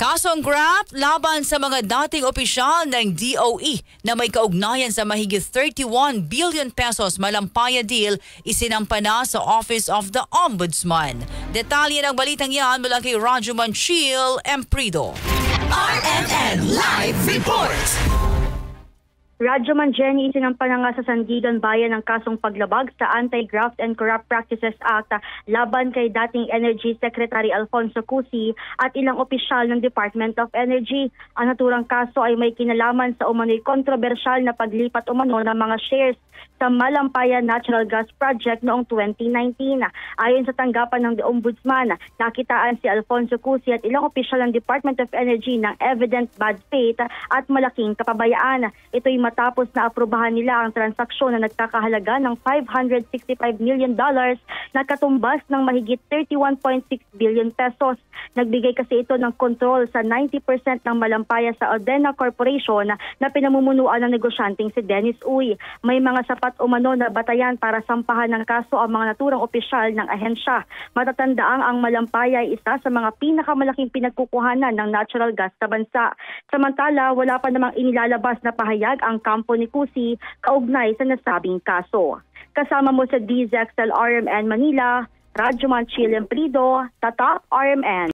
Kasong graft laban sa mga dating opisyal ng DOE na may kaugnayan sa mahigit 31 billion pesos malampaya deal isinampa na sa Office of the Ombudsman. Detalye ng balitang yan mula kay Radyo Manchil Emprido. RMN Live Report! Radyo Manjeni isinampa na nga sa Sandigan Bayan ang kasong paglabag sa Anti-Graft and Corrupt Practices Act laban kay dating Energy Secretary Alfonso Cusi at ilang opisyal ng Department of Energy. Ang naturang kaso ay may kinalaman sa umano'y kontrobersyal na paglipat umano ng mga shares sa Malampaya Natural Gas Project noong 2019. Ayon sa tanggapan ng Ombudsman, nakitaan si Alfonso Cusi at ilang opisyal ng Department of Energy ng evident bad faith at malaking kapabayaan. Ito'y matapos na aprubahan nila ang transaksyon na nagkakahalaga ng $565 million na katumbas ng mahigit 31.6 billion pesos. Nagbigay kasi ito ng kontrol sa 90% ng Malampaya sa Aldena Corporation na pinamumunuan ng negosyanteng si Dennis Uy. May mga sapat umano na batayan para sampahan ng kaso ang mga naturang opisyal ng ahensya. Matatandaang ang Malampaya ay isa sa mga pinakamalaking pinagkukuhanan ng natural gas sa bansa. Samantala, wala pa namang inilalabas na pahayag ang kampo ni Cusi kaugnay sa nasabing kaso. Kasama mo sa DZXL RMN Manila, Radyo Manchil Emprido, Tatak RMN.